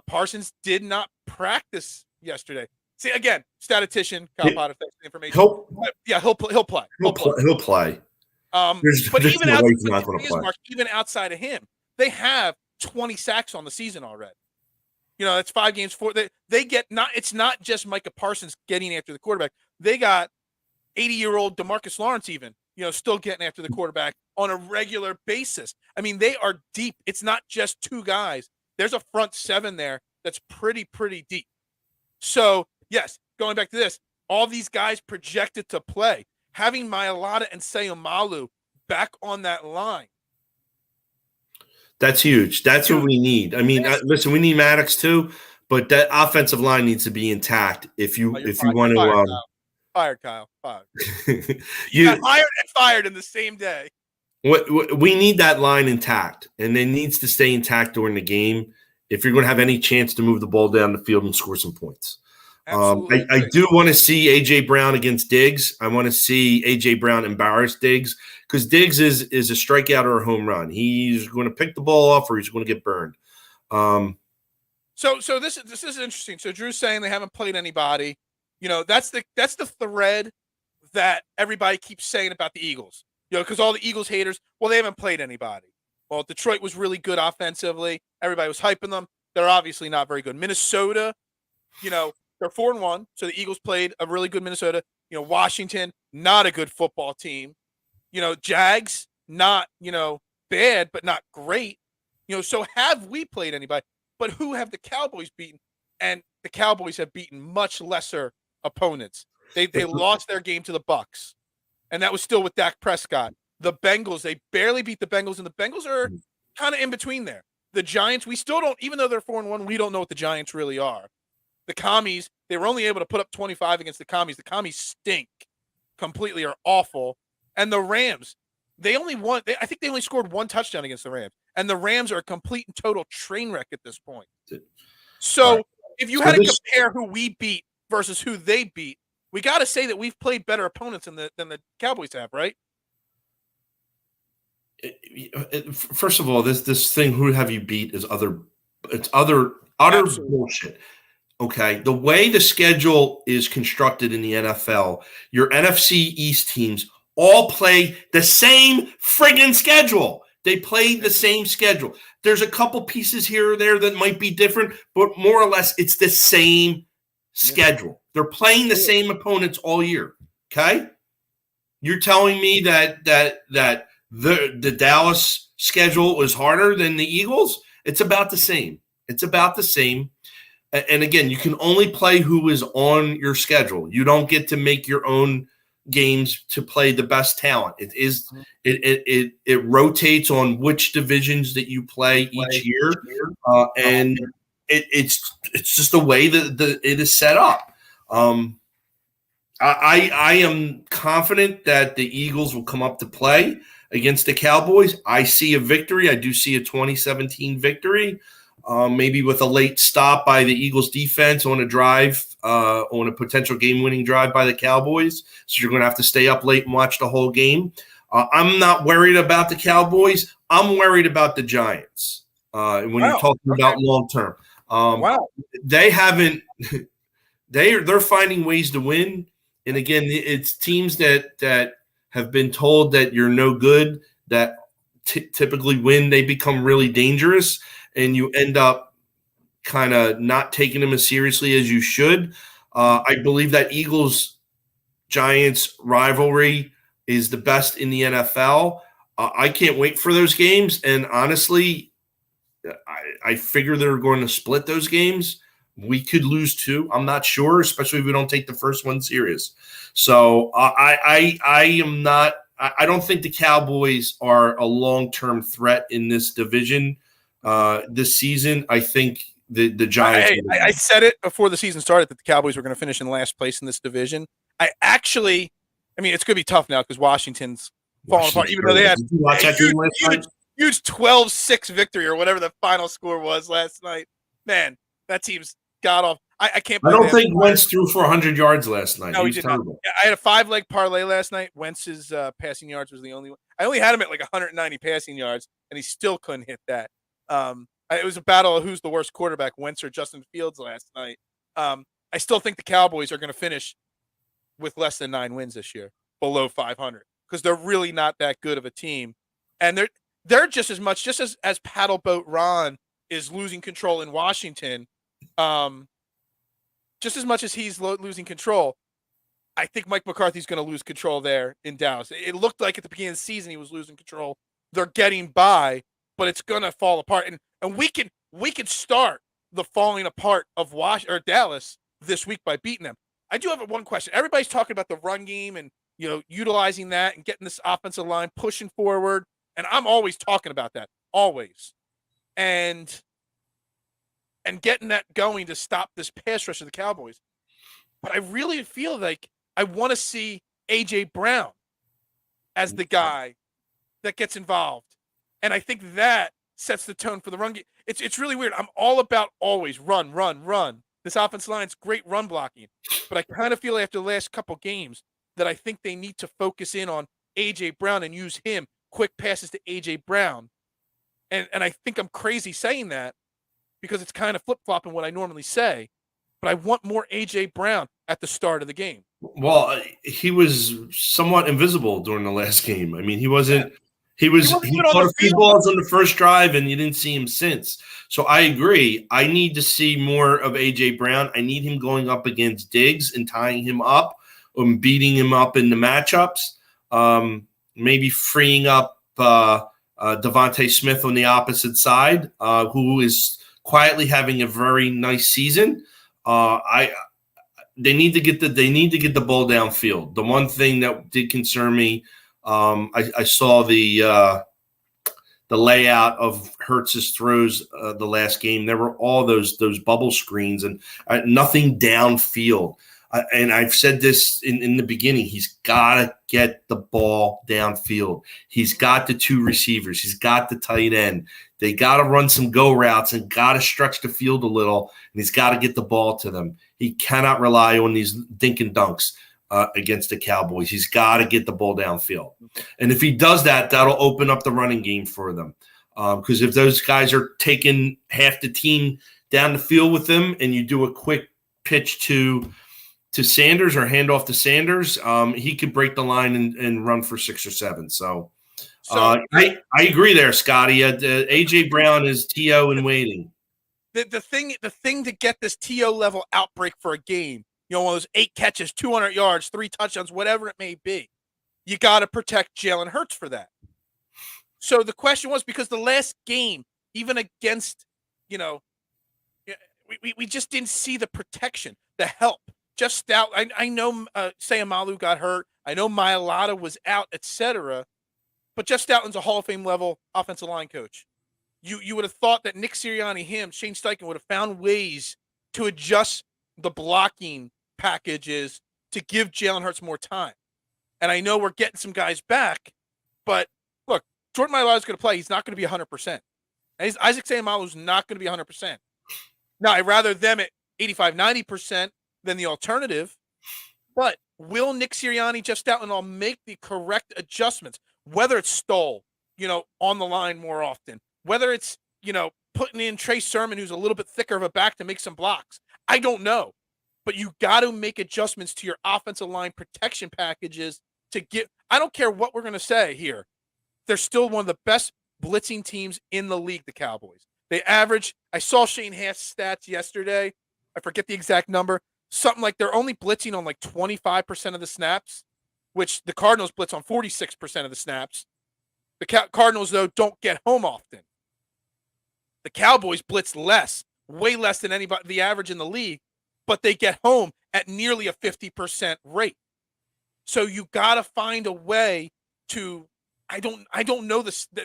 Parsons did not practice yesterday. See, again, statistician, Kyle Potter, information. He'll play. He'll play. But even outside of him, they have 20 sacks on the season already. That's 5 games. They get it's not just Micah Parsons getting after the quarterback. They got 80-year-old DeMarcus Lawrence even, still getting after the quarterback on a regular basis. I mean, they are deep. It's not just 2 guys. There's a front 7 there that's pretty deep. So, yes, going back to this, all these guys projected to play. Having Mailata and Sayamalu back on that line That's huge. That's what we need. I mean, listen, we need Maddox too, but that offensive line needs to be intact if you want to. Fired, Kyle. Fired. You You got hired and fired in the same day. we need that line intact, and it needs to stay intact during the game if you're going to have any chance to move the ball down the field and score some points. I do want to see A.J. Brown against Diggs. I want to see A.J. Brown embarrass Diggs because Diggs is a strikeout or a home run. He's going to pick the ball off or he's going to get burned. So this is interesting. So Drew's saying they haven't played anybody. You know, that's the thread that everybody keeps saying about the Eagles. You know, because all the Eagles haters, well, they haven't played anybody. Well, Detroit was really good offensively. Everybody was hyping them. They're obviously not very good. Minnesota, you know, they're 4-1. So the Eagles played a really good Minnesota. You know, Washington, not a good football team. You know, Jags, not, you know, bad, but not great. You know, so have we played anybody? But who have the Cowboys beaten? And the Cowboys have beaten much lesser opponents. They lost their game to the Bucks. And that was still with Dak Prescott. The Bengals, they barely beat the Bengals, and the Bengals are kind of in between there. The Giants, we still don't, even though they're 4-1, we don't know what the Giants really are. The Commies, they were only able to put up 25 against the Commies. The Commies stink completely, are awful. And the Rams, they only won, I think they only scored one touchdown against the Rams. And the Rams are a complete and total train wreck at this point. So if you had to compare who we beat versus who they beat, we got to say that we've played better opponents than the Cowboys have, right? First of all, this thing, who have you beat, is utter bullshit. Okay, the way the schedule is constructed in the NFL, your NFC East teams all play the same friggin' schedule. They play the same schedule. There's a couple pieces here or there that might be different, but more or less it's the same schedule. They're playing the same opponents all year. Okay, you're telling me that the Dallas schedule is harder than the Eagles? It's about the same. It's about the same. And again, you can only play who is on your schedule. You don't get to make your own games to play the best talent. It rotates on which divisions that you play each year, and it's just the way that it is set up. I am confident that the Eagles will come up to play against the Cowboys. I see a victory. I do see a 2017 victory, maybe with a late stop by the Eagles defense on a drive, on a potential game-winning drive by the Cowboys. So you're going to have to stay up late and watch the whole game. I'm not worried about the Cowboys. I'm worried about the Giants when you're talking about long-term. They haven't – they're finding ways to win. And again, it's teams that have been told that you're no good, that typically when they become really dangerous, and you end up kind of not taking them as seriously as you should. I believe that Eagles-Giants rivalry is the best in the NFL. I can't wait for those games. And honestly, I figure they're going to split those games. We could lose two. I'm not sure, especially if we don't take the first one serious. So I am not – I don't think the Cowboys are a long-term threat in this division this season. I think the Giants – I said it before the season started that the Cowboys were going to finish in last place in this division. It's going to be tough now because Washington's falling apart, even though they had huge 12-6 victory or whatever the final score was last night. Man, that team's got off. I can't believe I don't think Wentz threw for 100 yards last night. No, he did not. I had a 5-leg parlay last night. Wentz's passing yards was the only one. I only had him at like 190 passing yards, and he still couldn't hit that. It was a battle of who's the worst quarterback, Wentz or Justin Fields last night. I still think the Cowboys are going to finish with less than 9 wins this year, below 500, because they're really not that good of a team. And they're just as Paddle Boat Ron is losing control in Washington, just as much as he's losing control, I think Mike McCarthy's going to lose control there in Dallas. It looked like at the beginning of the season he was losing control. They're getting by, but it's going to fall apart. And we can start the falling apart of Dallas this week by beating them. I do have one question. Everybody's talking about the run game and utilizing that and getting this offensive line pushing forward, and I'm always talking about that. Always. and getting that going to stop this pass rush of the Cowboys. But I really feel like I want to see A.J. Brown as the guy that gets involved. And I think that sets the tone for the run game. It's really weird. I'm all about always run. This offensive line's great run blocking. But I kind of feel after the last couple games that I think they need to focus in on A.J. Brown and use him, quick passes to A.J. Brown. And I think I'm crazy saying that because it's kind of flip-flopping what I normally say. But I want more A.J. Brown at the start of the game. Well, he was somewhat invisible during the last game. I mean, he wasn't. He caught a few balls on the first drive, and you didn't see him since. So I agree. I need to see more of A.J. Brown. I need him going up against Diggs and tying him up, beating him up in the matchups. Maybe freeing up Devontae Smith on the opposite side, who is quietly having a very nice season. They need to get the ball downfield. The one thing that did concern me, I saw the layout of Hurts's throws the last game. There were all those bubble screens and nothing downfield. And I've said this in the beginning. He's got to get the ball downfield. He's got the two receivers. He's got the tight end. They got to run some go routes and got to stretch the field a little, and he's got to get the ball to them. He cannot rely on these dink and dunks against the Cowboys. He's got to get the ball downfield. And if he does that, that'll open up the running game for them. Because if those guys are taking half the team down the field with them and you do a quick pitch to Sanders or hand off to Sanders, he could break the line and run for 6 or 7. So I agree there, Scotty. A.J. Brown is T.O. in waiting. The thing to get this T.O. level outbreak for a game, one of those 8 catches, 200 yards, 3 touchdowns, whatever it may be, you got to protect Jalen Hurts for that. So the question was, because the last game, even against, we just didn't see the protection, the help. Jeff Stout, I know Sayamalu got hurt. I know Mailata was out, etc. But Jeff Stoutland's a Hall of Fame level offensive line coach. You would have thought that Nick Sirianni, Shane Steichen would have found ways to adjust the blocking packages to give Jalen Hurts more time. And I know we're getting some guys back, but look, Jordan Mailata is going to play. He's not going to be 100%. And Isaac Sayamalu is not going to be 100%. Now, I'd rather them at 85, 90% than the alternative. But will Nick Sirianni, Jeff Stoutland all make the correct adjustments? Whether it's Stoll, on the line more often, whether it's, putting in Trey Sermon, who's a little bit thicker of a back to make some blocks. I don't know. But you got to make adjustments to your offensive line protection packages to get – I don't care what we're going to say here. They're still one of the best blitzing teams in the league, the Cowboys. They average – I saw Shane Haas' stats yesterday. I forget the exact number. Something like they're only blitzing on like 25% of the snaps, which the Cardinals blitz on 46% of the snaps. The Cardinals, though, don't get home often. The Cowboys blitz less, way less than anybody, the average in the league, but they get home at nearly a 50% rate. So you got to find a way to, I don't know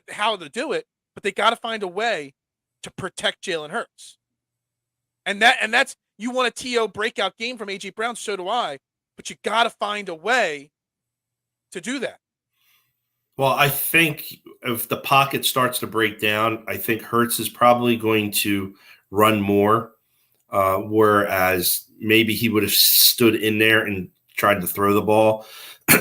how to do it, but they got to find a way to protect Jalen Hurts. And that's, you want a T.O. breakout game from A.J. Brown, so do I, but you got to find a way to do that. Well, I think if the pocket starts to break down, I think Hurts is probably going to run more, whereas maybe he would have stood in there and tried to throw the ball.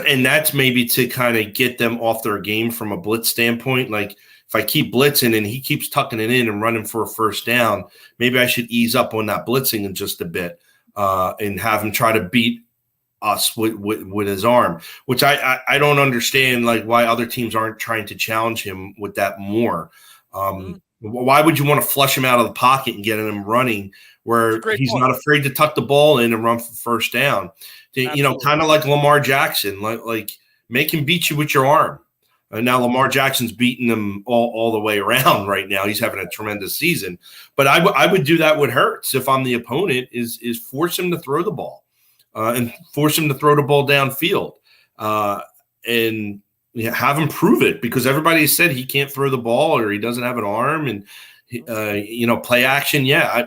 And that's maybe to kind of get them off their game from a blitz standpoint. Like if I keep blitzing and he keeps tucking it in and running for a first down, maybe I should ease up on that blitzing in just a bit and have him try to beat us with his arm, which I don't understand, like why other teams aren't trying to challenge him with that more. Why would you want to flush him out of the pocket and get him running where he's not afraid to tuck the ball in and run for first down? Kind of like Lamar Jackson, like make him beat you with your arm. And now Lamar Jackson's beating them all the way around right now. He's having a tremendous season. But I would do that with Hurts if I'm the opponent, is force him to throw the ball. And force him to throw the ball downfield and have him prove it, because everybody said he can't throw the ball or he doesn't have an arm. And Play action. Yeah.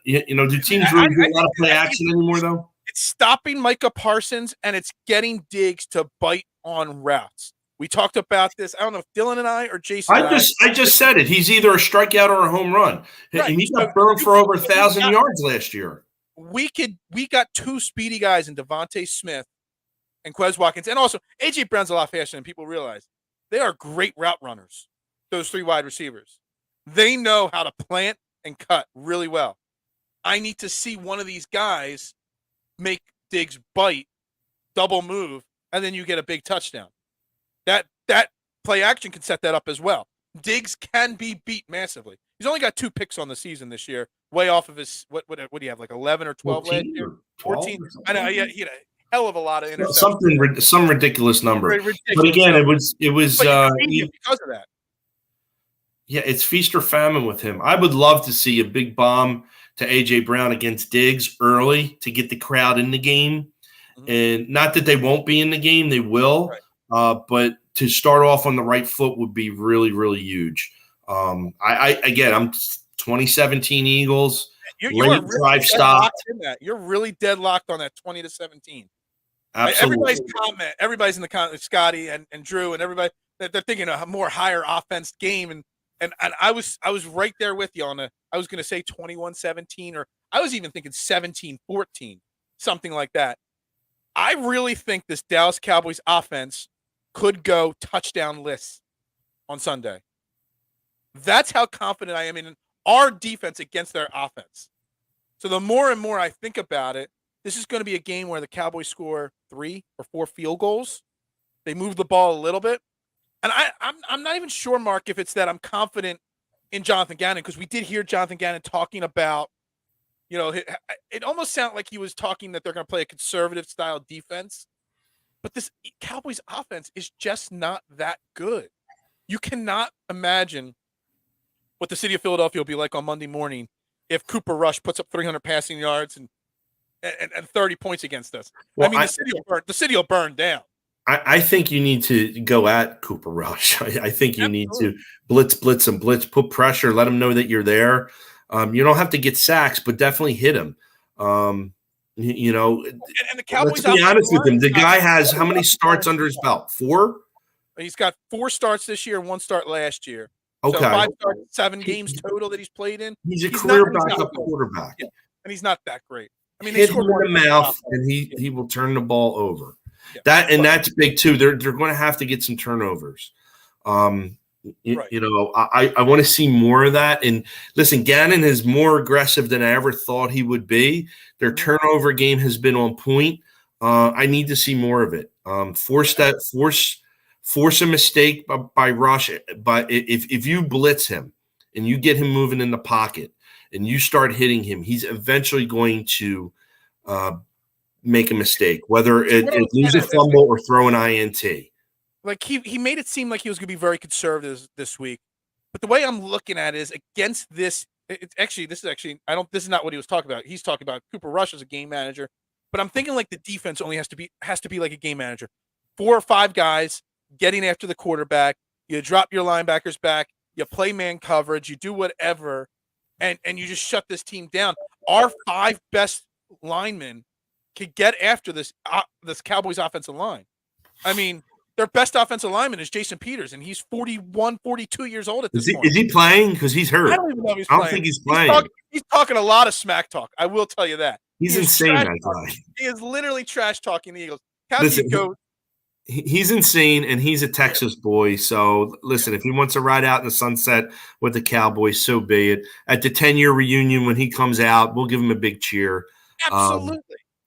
Do teams really do a lot of play action anymore, though? It's stopping Micah Parsons, and it's getting Diggs to bite on routes. We talked about this. I don't know if Dylan and I or Jason. I just said it. He's either a strikeout or a home run. Right. And he got burned for over 1,000 yards last year. We got two speedy guys in Devontae Smith and Quez Watkins, and also AJ Brown's a lot faster than people realize. They are great route runners. Those three wide receivers. They know how to plant and cut really well. I need to see one of these guys make Diggs bite, double move, and then you get a big touchdown. That play action can set that up as well. Diggs can be beat massively. He's only got 2 picks on the season this year, way off of his what do you have, like 11 or 12 last year? 14. I know, yeah, hell of a lot of interceptions. Some ridiculous number. Ridiculous. But again, it was because of that. Yeah, it's feast or famine with him. I would love to see a big bomb to AJ Brown against Diggs early to get the crowd in the game. Mm-hmm. And not that they won't be in the game, they will. Right. But to start off on the right foot would be really, really huge. I'm 2017 Eagles. Late drive stop. You're really deadlocked on that 20-17. Absolutely. Everybody's in the comment. Scotty and Drew and everybody. They're thinking a more higher offense game, and I was right there with you on I was going to say 21-17, or I was even thinking 17-14, something like that. I really think this Dallas Cowboys offense could go touchdown-less on Sunday. That's how confident I am in our defense against their offense. So the more and more I think about it, this is going to be a game where the Cowboys score 3 or 4 field goals. They move the ball a little bit. And I'm not even sure, Mark, if it's that I'm confident in Jonathan Gannon, because we did hear Jonathan Gannon talking about, it almost sounded like he was talking that they're going to play a conservative style defense. But this Cowboys offense is just not that good. You cannot imagine what the city of Philadelphia will be like on Monday morning if Cooper Rush puts up 300 passing yards and 30 points against us. Well, the city will burn down. I think you need to go at Cooper Rush. I think you need to blitz, put pressure, let him know that you're there. You don't have to get sacks, but definitely hit him. And the Cowboys, let's be honest with him. The guy has how many starts under his belt? 4? He's got 4 starts this year and 1 start last year. Okay. So 5 starts, 7 games total that he's played in. He's a career backup quarterback. Yeah. And he's not that great. I mean, hit him in the mouth, and he will turn the ball over. Yeah. That's big too. They're going to have to get some turnovers. Right. I want to see more of that. And listen, Gannon is more aggressive than I ever thought he would be. Their turnover game has been on point. I need to see more of it. Force a mistake by Rush. But if you blitz him and you get him moving in the pocket and you start hitting him, he's eventually going to make a mistake, whether it lose a fumble or throw an INT. Like he made it seem like he was going to be very conservative this week, but the way I'm looking at it is against this. This is not what he was talking about. He's talking about Cooper Rush as a game manager, but I'm thinking like the defense only has to be like a game manager. 4 or 5 guys getting after the quarterback. You drop your linebackers back. You play man coverage. You do whatever, and you just shut this team down. Our 5 best linemen could get after this Cowboys offensive line. I mean, their best offensive lineman is Jason Peters, and he's 41, 42 years old at this point. Is he playing? Because he's hurt. I don't even know if he's playing. I don't think he's playing. He's talking a lot of smack talk. I will tell you that. He's insane, that guy. He is literally trash talking the Eagles. He's insane, and he's a Texas boy. So, listen, if he wants to ride out in the sunset with the Cowboys, so be it. At the 10-year reunion when he comes out, we'll give him a big cheer. Absolutely.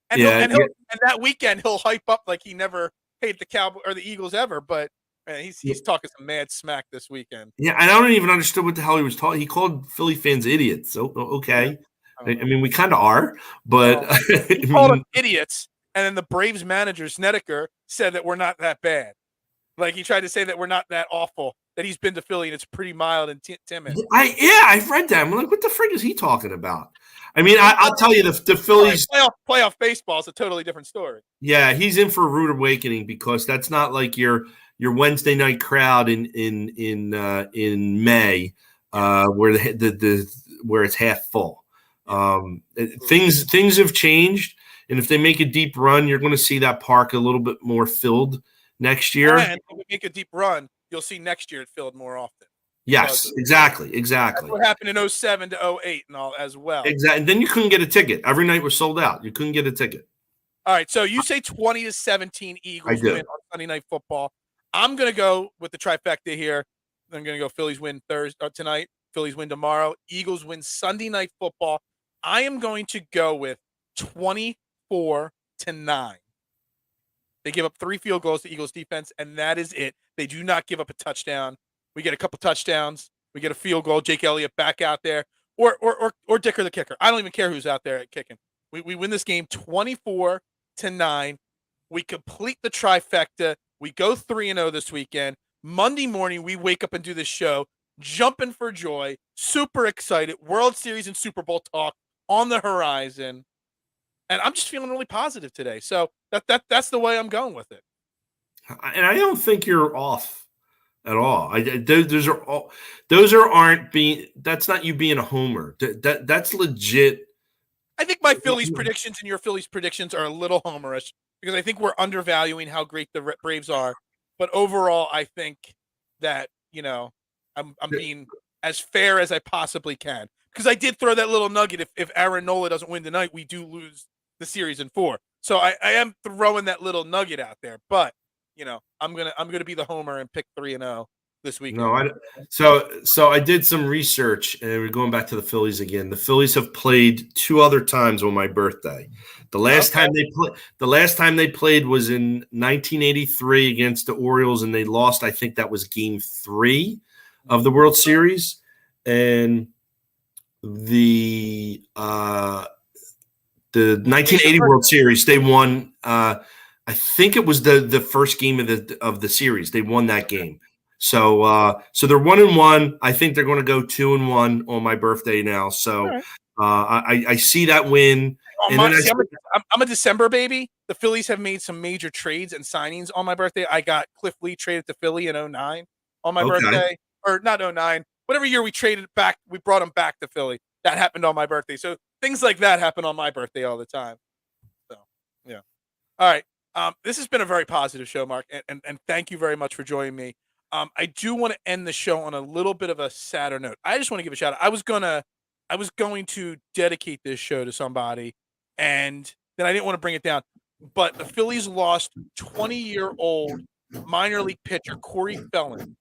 And that weekend he'll hype up like he never hated the Cowboys or the Eagles ever. But man, he's talking some mad smack this weekend. Yeah, and I don't even understand what the hell he was talking. He called Philly fans idiots. So okay, I mean we kind of are, but he called them idiots. And then the Braves manager Snedeker said that we're not that bad. Like he tried to say that we're not that awful. That he's been to Philly and it's pretty mild and timid. I've read that. I'm like, what the frick is he talking about? I mean, I'll tell you, the Phillies playoff baseball is a totally different story. Yeah, he's in for a rude awakening because that's not like your Wednesday night crowd in May. where where it's half full. Things have changed, and if they make a deep run, you're going to see that park a little bit more filled next year. And if we make a deep run, you'll see next year it filled more often. Yes, exactly. That's what happened in 07 to 08 and all as well. Exactly. And then you couldn't get a ticket. Every night was sold out. You couldn't get a ticket. All right, so you say 20-17 Eagles win on Sunday Night Football. I'm going to go with the trifecta here. I'm going to go Phillies win tonight, Phillies win tomorrow, Eagles win Sunday Night Football. I am going to go with 24-9. They give up 3 field goals to Eagles defense, and that is it. They do not give up a touchdown. We get a couple touchdowns. We get a field goal. Jake Elliott back out there, or Dicker the kicker. I don't even care who's out there at kicking. We win this game 24-9. We complete the trifecta. We go 3-0 this weekend. Monday morning, we wake up and do this show, jumping for joy, super excited. World Series and Super Bowl talk on the horizon, and I'm just feeling really positive today. So that's the way I'm going with it. And I don't think you're off at all. That's not you being a homer. That's legit. I think my Phillies predictions and your Phillies predictions are a little homerish because I think we're undervaluing how great the Braves are. But overall, I think that, I'm being as fair as I possibly can. Because I did throw that little nugget. If Aaron Nola doesn't win tonight, we do lose the series in 4. So I am throwing that little nugget out there. But, I'm gonna be the homer and pick 3-0 this weekend. No, so I did some research, and we're going back to the Phillies again. The Phillies have played 2 other times on my birthday. The last time they played was in 1983 against the Orioles, and they lost. I think that was Game 3 of the World Series, and the 1980 World Series they won. I think it was the first game of the series. They won that game. So they're 1-1. I think they're going to go 2-1 on my birthday now. So I see that win. I'm a December baby. The Phillies have made some major trades and signings on my birthday. I got Cliff Lee traded to Philly in 09 on my birthday, or not 09, whatever year we traded back. We brought him back to Philly. That happened on my birthday. So things like that happen on my birthday all the time. So yeah. All right. This has been a very positive show, Mark, and thank you very much for joining me. I do want to end the show on a little bit of a sadder note. I just want to give a shout out. I was going to dedicate this show to somebody, and then I didn't want to bring it down. But the Phillies lost 20-year-old minor league pitcher Corey Felon.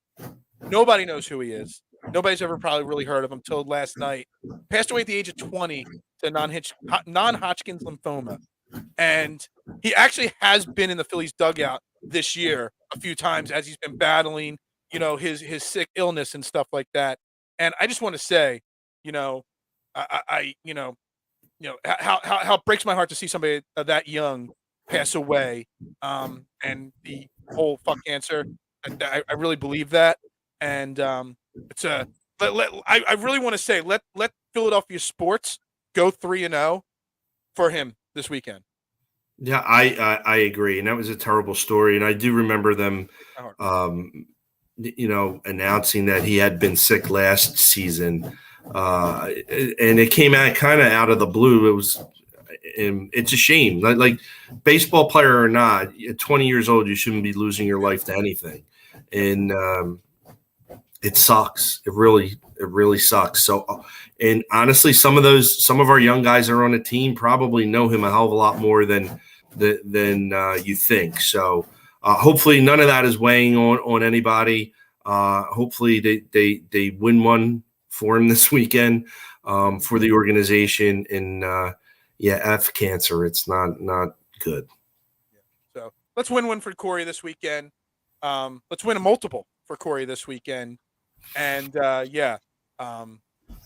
Nobody knows who he is. Nobody's ever probably really heard of him until last night. Passed away at the age of 20 to non-Hodgkin's lymphoma. And he actually has been in the Phillies dugout this year a few times as he's been battling, his sick illness and stuff like that. And I just want to say, how it breaks my heart to see somebody that young pass away. And the whole fuck cancer. I really believe that. And it's I really want to say let Philadelphia sports go 3-0 for him this weekend. Yeah, I agree, and that was a terrible story. And I do remember them, announcing that he had been sick last season, and it came out kind of out of the blue. It's a shame. Like baseball player or not, at 20 years old, you shouldn't be losing your life to anything, and it sucks. It really sucks. So, and honestly, some of our young guys that are on the team probably know him a hell of a lot more than you think. So, hopefully, none of that is weighing on anybody. Hopefully, they win one for him this weekend for the organization. And F cancer. It's not good. So let's win one for Corey this weekend. Let's win a multiple for Corey this weekend. And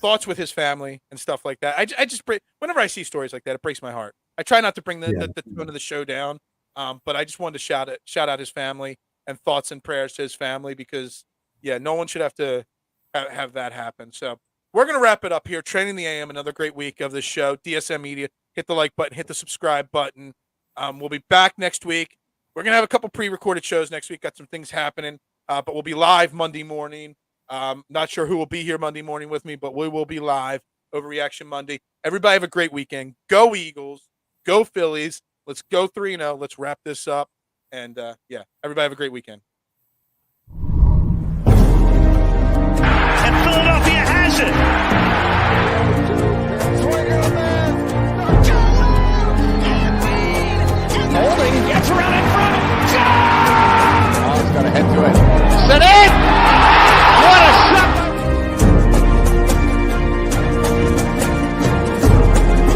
thoughts with his family and stuff like that. I just whenever I see stories like that, it breaks my heart. I try not to bring the tone of the show down, but I just wanted to shout out his family and thoughts and prayers to his family because no one should have to have that happen. So we're gonna wrap it up here. Training the AM, another great week of the show. DSM Media, hit the like button, hit the subscribe button. We'll be back next week. We're gonna have a couple pre-recorded shows next week. Got some things happening, but we'll be live Monday morning. Not sure who will be here Monday morning with me, but we will be live Overreaction Monday. Everybody have a great weekend. Go Eagles. Go Phillies. Let's go 3-0. Let's wrap this up. And, everybody have a great weekend.